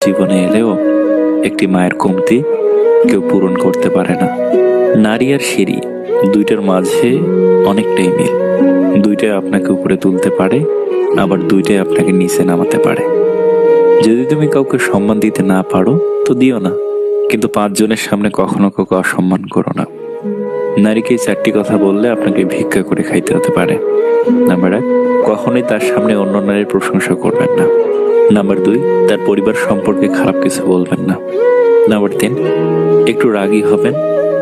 জীবনে এলেও একটি মায়ের কমতি কেউ পূরণ করতে পারে না। নারী আর সিঁড়ি দুইটার মাঝে অনেকটাই মিল। দুইটাই আপনাকে উপরে তুলতে পারে, আবার দুইটাই আপনাকে নিচে নামাতে পারে। যদি তুমি কাউকে সম্মান দিতে না পারো তো দিও না, কিন্তু 5 জনের সামনে কখনো কাউকে অসম্মান করো না। নারীকে 4টি কথা বললে আপনাকে ভিক্ষা করে খাইতে হতে পারে। নাম্বার 1, কখনোই তার সামনে অন্য নারীর প্রশংসা করবেন না। নাম্বার 2, তার পরিবার সম্পর্কে খারাপ কিছু বলবেন না। নাম্বার 3, একটু রাগী হবেন,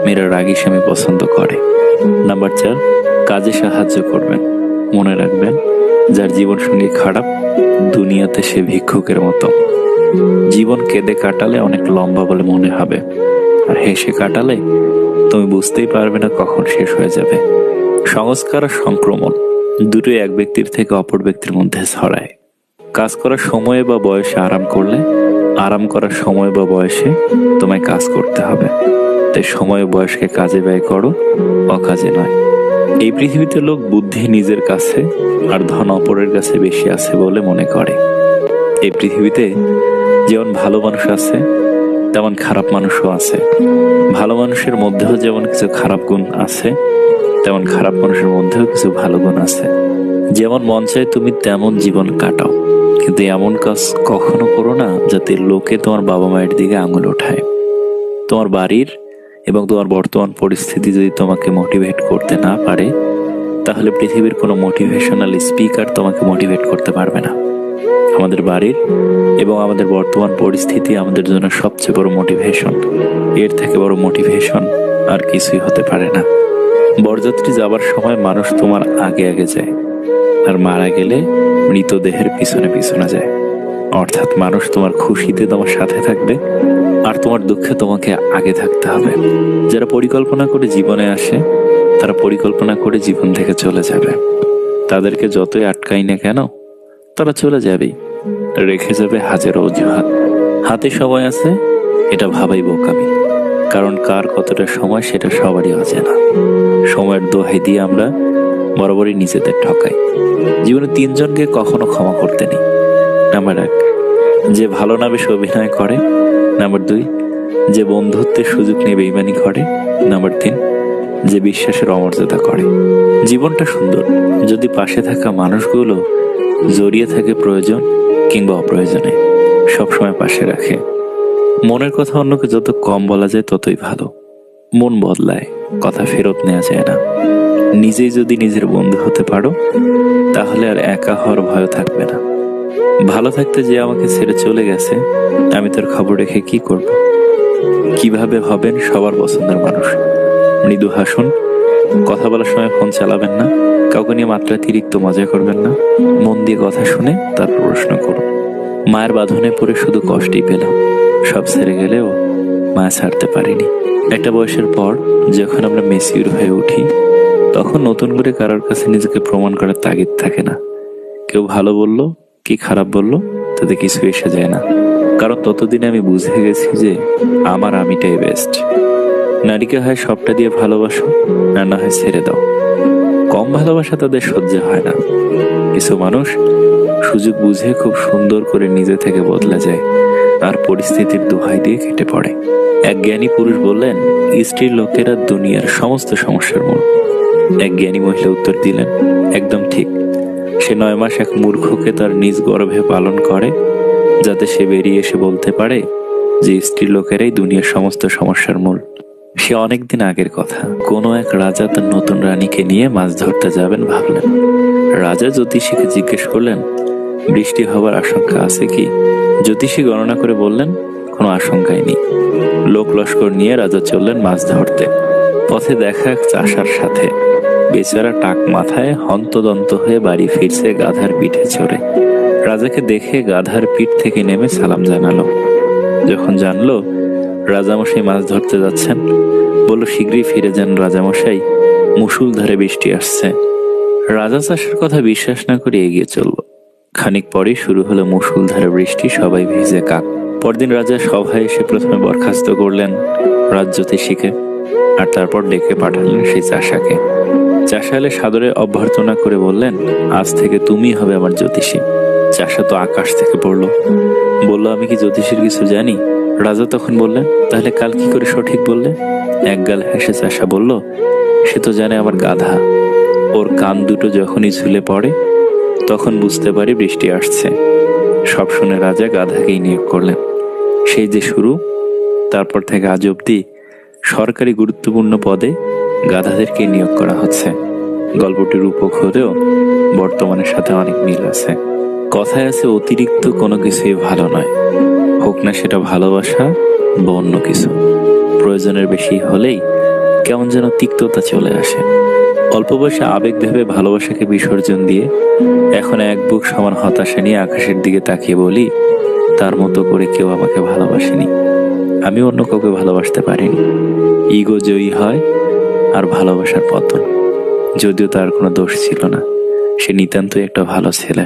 মেয়েরা রাগী স্বামী পছন্দ করে। নাম্বার 4, কাজে সাহায্য করবেন। মনে রাখবেন, যার জীবন সঙ্গী খারাপ দুনিয়াতে সে ভিক্ষুকের মতো। জীবন কেঁদে কাটালে অনেক লম্বা বলে মনে হবে, আর হেসে কাটালে তুমি বুঝতেই পারবে না কখন শেষ হয়ে যাবে। সংস্কার আর সংক্রমণ দুটোই এক ব্যক্তির থেকে অপর ব্যক্তির মধ্যে ছড়ায়। কাজ করার সময়ে বা বয়সে আরাম করলে, আরাম করার সময় বা বয়সে তোমায় কাজ করতে হবে। তাই সময় বয়সকে কাজে ব্যয় করো, অকাজে নয়। এই পৃথিবীতে লোক বুদ্ধি নিজের কাছে আর ধন অপরের কাছে বেশি আছে বলে মনে করে। এই পৃথিবীতে যেমন ভালো মানুষ আছে তেমন খারাপ মানুষও আছে। ভালো মানুষের মধ্যেও যেমন কিছু খারাপ গুণ আছে, তেমন খারাপ মানুষের মধ্যেও কিছু ভালো গুণ আছে। যেমন মন চায় তুমি তেমন জীবন কাটাও, কিন্তু এমন কাজ কখনো করো না যাতে লোকে তোমার বাবা মায়ের দিকে আঙুল ওঠায়। তোমার বাড়ির এবং তোমার বর্তমান পরিস্থিতি যদি তোমাকে মোটিভেট করতে না পারে, তাহলে পৃথিবীর কোনো মোটিভেশনাল স্পিকার তোমাকে মোটিভেট করতে পারবে না। আমাদের বাড়ির এবং আমাদের বর্তমান পরিস্থিতি আমাদের জন্য সবচেয়ে বড় মোটিভেশন। এর থেকে বড় মোটিভেশন আর কিছুই হতে পারে না। বরযাত্রী যাবার সময় মানুষ তোমার আগে আগে যায়, আর মারা গেলে মৃতদেহের পিছনে পিছনে যায়। অর্থাৎ মানুষ তোমার খুশিতে তোমার সাথে থাকবে, আর তোমার দুঃখে তোমাকে আগে থাকতে হবে। যারা পরিকল্পনা করে জীবনে আসে, তারা পরিকল্পনা করে জীবন থেকে চলে যাবে। তাদেরকে যতই আটকাই না কেন, তারা চলে যাবেই, রেখে যাবে হাজারো অজুহাত। হাতে সময় আছে এটা ভাবাই বোকামি, কারণ কার কতটা সময় সেটা সবারই অজানা। সময়ের দোহাই দিয়ে আমরা বরাবরই নিজেদের ঠকাই। জীবনে 3 জনকে কখনো ক্ষমা করতে নেই। নাম্বার 1, যে ভালো না বেশি অভিনয় করে। নাম্বার 2, যে বন্ধুত্বের সুযোগ নিয়ে বেইমানি করে। নাম্বার 3, যে বিশ্বাসের অমর্যাদা করে। জীবনটা সুন্দর যদি পাশে থাকা মানুষগুলো জড়িয়ে থাকে প্রয়োজন কিংবা অপ্রয়োজনে, সবসময় পাশে রাখে। মনের কথা অন্যকে যত কম বলা যায় ততই ভালো। মন বদলায়, কথা ফেরত নেওয়া যায় না। নিজেই যদি নিজের বন্ধু হতে পারো, তাহলে আর একা হওয়ার ভয় থাকবে না। ভালো থাকতে যে আমাকে ছেড়ে চলে গেছে, আমি তার খবর রেখে কি করব? কিভাবে হবেন সবার পছন্দের মানুষ? মৃদু হাসুন, কথা বলার সময় ফোন চালাবেন না, কাউকে নিয়ে মাত্রাতিরিক্ত মজা করবেন না। মন দিয়ে কথা শুনে তারপর প্রশ্ন করুন। মায়ের বাঁধনে পড়ে শুধু কষ্টই পেলাম, সব ছেড়ে গেলেও মায়া ছাড়তে পারিনি। একটা বয়সের পর যখন আমরা মেচিউর হয়ে উঠি, তখন নতুন করে কারোর কাছে নিজেকে প্রমাণ করার তাগিদ থাকে না। কেউ ভালো বললো কি খারাপ বললো তাতে কিছু এসে যায় না, কারণ ততদিনে আমি বুঝে গেছি যে আমার আমিটাই বেস্ট। নারীকে হয় সবটা দিয়ে ভালোবাসো, আর না হয় ছেড়ে দাও। কম ভালোবাসা তাদের সহ্য হয় না। কিছু মানুষ সুযোগ বুঝে খুব সুন্দর করে নিজে থেকে বদলে যায়, আর পরিস্থিতির দোহাই দিয়ে কেটে পড়ে। এক জ্ঞানী পুরুষ বললেন, স্ত্রীর লোকেরা দুনিয়ার সমস্ত সমস্যার মূল। এক জ্ঞানী মহিলা উত্তর দিলেন, একদম ঠিক। সে 9 মাস এক মূর্খকে তার নিজ গর্ভে পালন করে, যাতে সে বেরিয়ে এসে বলতে পারে যে স্ত্রীর লোকেরাই দুনিয়ার সমস্ত সমস্যার মূল। সে অনেকদিন আগের কথা। কোনো এক রাজা তার নতুন রানীকে নিয়ে মাছ ধরতে যাবেন ভাবলেন। রাজা জ্যোতিষীকে জিজ্ঞেস করলেন, বৃষ্টি হবার আশঙ্কা আছে কি? জ্যোতিষী গণনা করে বললেন, কোনো আশঙ্কাই নেই। লোক লস্কর নিয়ে রাজা চললেন মাছ ধরতে। পথে দেখা এক চাষার সাথে। বেচারা টাক মাথায় হন্তদন্ত হয়ে বাড়ি ফিরছে গাধার পিঠে চড়ে। রাজাকে দেখে গাধার পিঠ থেকে নেমে সালাম জানালো। যখন জানলো রাজামশাই মাছ ধরতে যাচ্ছেন, বলল, শীঘ্রই ফিরে যান রাজামশাই, মুষলধারে বৃষ্টি আসছে। রাজা চাষের কথা বিশ্বাস না করে এগিয়ে চলল। খানিক পরেই শুরু হলো মুষলধারে বৃষ্টি, সবাই ভিজে কাক। পরদিন রাজা সভায় এসে প্রথমে বরখাস্ত করলেন রাজজ্যোতিষীকে, আর তারপর ডেকে পাঠালেন সেই চাষাকে। চাষা এলে সাদরে অভ্যর্থনা করে বললেন, আজ থেকে তুমি হবে আমার জ্যোতিষী। চাষা তো আকাশ থেকে পড়লো, বলল, আমি কি জ্যোতিষীর কিছু জানি? রাজা তখন বললেন, তাহলে কাল কি করে সঠিক বললে? একগাল হেসে চাষা বলল, সে তো জানে আমার গাধা, ওর কান দুটো যখনই ঝুলে পড়ে তখন বুঝতে পারি বৃষ্টি আসছে। সব শুনে রাজা গাধাকেই নিয়োগ করলেন। সেই যে শুরু, তারপর থেকে আজ অব্দি সরকারি গুরুত্বপূর্ণ পদে গাধাদেরকে নিয়োগ করা হচ্ছে। গল্পটির রূপক হলেও বর্তমানের সাথে অনেক মিল আছে। কথায় আছে, অতিরিক্ত কোনো কিছুই ভালো নয়, হোক না সেটা ভালোবাসা বা অন্য কিছু। প্রয়োজনের বেশি হলেই কেমন যেন তিক্ততা চলে আসে। অল্প বয়সে আবেগ ভেবে ভালোবাসাকে বিসর্জন দিয়ে এখন এক বুক সমান হতাশা নিয়ে আকাশের দিকে তাকিয়ে বলি, তার মতো করে কেউ আমাকে ভালোবাসেনি, আমি অন্য কাউকে ভালোবাসতে পারিনি। ইগো জয়ী হয় আর ভালোবাসার পতন। যদিও তার কোনো দোষ ছিল না, সে নিতান্তই একটা ভালো ছেলে,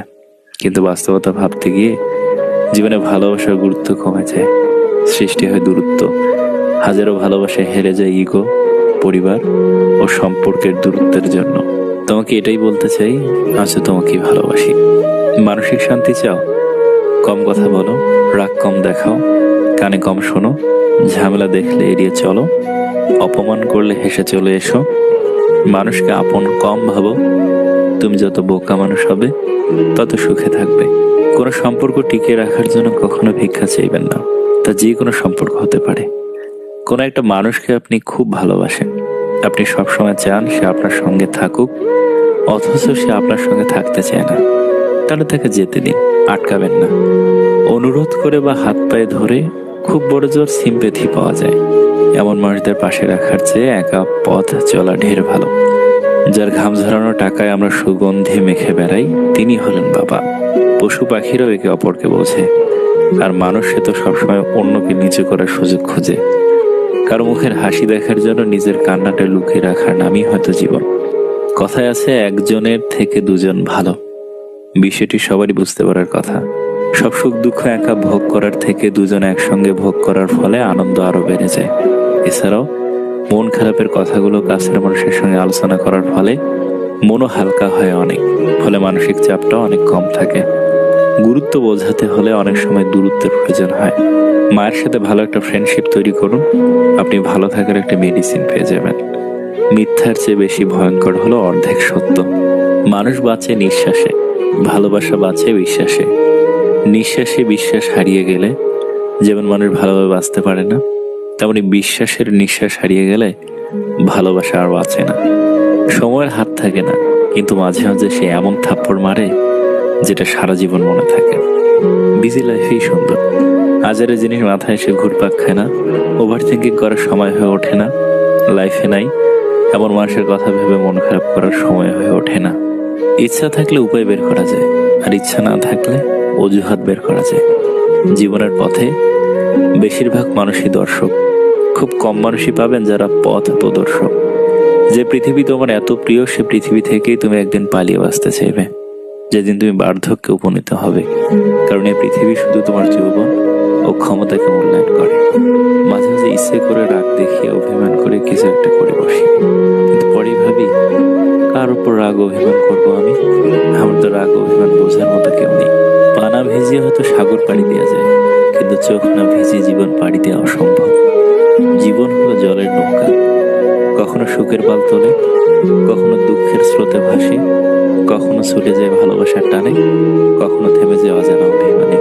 কিন্তু বাস্তবতা ভাবতে গিয়ে জীবনে ভালোবাসার গুরুত্ব কমে যায়, সৃষ্টি হয় দূরত্ব। হাজারো ভালোবাসায় হেরে যায় ইগো, পরিবার ও সম্পর্কের দূরত্বের জন্য। তোমাকে এটাই বলতে চাই, আজ তোমাকে ভালোবাসি। মানসিক শান্তি চাও? কম কথা বলো, রাগ কম দেখাও, কানে কম শোনো, ঝামেলা দেখলে এড়িয়ে চলো, অপমান করলে হেসে চলে এসো, মানুষকে আপন কম ভাবো। তুমি যত বোকা মানুষ হবে তত সুখে থাকবে। কোনো সম্পর্ক টিকিয়ে রাখার জন্য কখনো ভিক্ষা চাইবেন না, তা যে কোনো সম্পর্ক হতে পারে। কোনো একটা মানুষকে আপনি খুব ভালোবাসেন, আপনি সবসময় চান সে আপনার সঙ্গে থাকুক, অথচ সে আপনার সঙ্গে থাকতে চায় না, তাহলে তাকে যেতে দিন, আটকাবেন না। অনুরোধ করে বা হাত পায়ে ধরে খুব বড় জোর সিম্পেথি পাওয়া যায়। এমন মানুষদের পাশে রাখার চেয়ে একা পথ চলা ঢের ভালো। যার ঘাম ঝরানো টাকায় আমরা সুগন্ধি মেখে বেড়াই, তিনি হলেন বাবা। পশু পাখিরাও একে অপরকে বোঝে, আর মানুষ সে তো সবসময় অন্যকে নিচু করার সুযোগ খোঁজে। কারো মুখের হাসি দেখার জন্য নিজের কান্নাটা লুকিয়ে রাখার নামই হয়তো জীবন। কথায় আছে, একজনের থেকে দুজন ভালো। বিষয়টি সবারই বুঝতে পারার কথা। সব সুখ দুঃখ একা ভোগ করার থেকে দুজন একসঙ্গে ভোগ করার ফলে আনন্দ আরো বেড়ে যায়। এছাড়াও মন খারাপের কথাগুলো কাছের মানুষের সঙ্গে আলোচনা করার ফলে মনও হালকা হয় অনেক, ফলে মানসিক চাপটাও অনেক কম থাকে। গুরুত্ব বোঝাতে হলে অনেক সময় দূরত্বের প্রয়োজন হয়। মায়ের সাথে ভালো একটা ফ্রেন্ডশিপ তৈরি করুন, আপনি ভালো থাকার একটা মেডিসিন পেয়ে যাবেন। মিথ্যার চেয়ে বেশি ভয়ঙ্কর হলো অর্ধেক সত্য। মানুষ বাঁচে নিঃশ্বাসে, ভালোবাসা বাঁচে বিশ্বাসে। নিঃশ্বাসে বিশ্বাস হারিয়ে গেলে যেমন মানুষ ভালোভাবে বাঁচতে পারে না, তেমনি বিশ্বাসের নিঃশ্বাস হারিয়ে গেলে ভালোবাসা আর বাঁচে না। সময়ের হাত থাকে না, কিন্তু মাঝে মাঝে সে এমন থাপ্পড় মারে যেটা সারা জীবন মনে থাকে। বিজি লাইফেই সুন্দর। হাজারে জিনিস মাথায় এসে ঘুরপাক খায় না, ওভার থিঙ্কিং করার সময় হয়ে ওঠে না, লাইফে নাই এমন মানুষের কথা ভেবে মন খারাপ করার সময় হয়ে ওঠে না। ইচ্ছা থাকলে উপায় বের করা যায়, আর ইচ্ছা না থাকলে অজুহাত বের করা যায়। জীবনের পথে বেশিরভাগ মানুষই দর্শক, খুব কম মানুষই পাবেন যারা পথ প্রদর্শক। যে পৃথিবী তোমার এত প্রিয়, সে পৃথিবী থেকেই তুমি একদিন পালিয়ে বাঁচতে চাইবে, যেদিন তুমি বার্ধক্যে উপনীত হবে। কারণ এই পৃথিবী শুধু তোমার যৌবন ও ক্ষমতাকে মূল্যায়ন করে। মাঝে মাঝে ইচ্ছে করে রাগ দেখিয়ে অভিমান করে কিছু একটা করে বসি, কিন্তু পরেই ভাবি, কার উপর রাগ অভিমান করবো আমি? আমার তো রাগ অভিমান বোঝার মতো কেউ নেই। পানা ভিজিয়ে হয়তো সাগর পাড়ি দেওয়া যায়, কিন্তু চোখ না ভিজিয়ে জীবন পাড়ি দেওয়া অসম্ভব। জীবন হলো জলের নৌকা, কখনো সুখের পাল তোলে, কখনো দুঃখের স্রোতে ভাসে, কখনো ছুটে যায় ভালোবাসার টানে, কখনো থেমে যায় অজানা অভিমানে।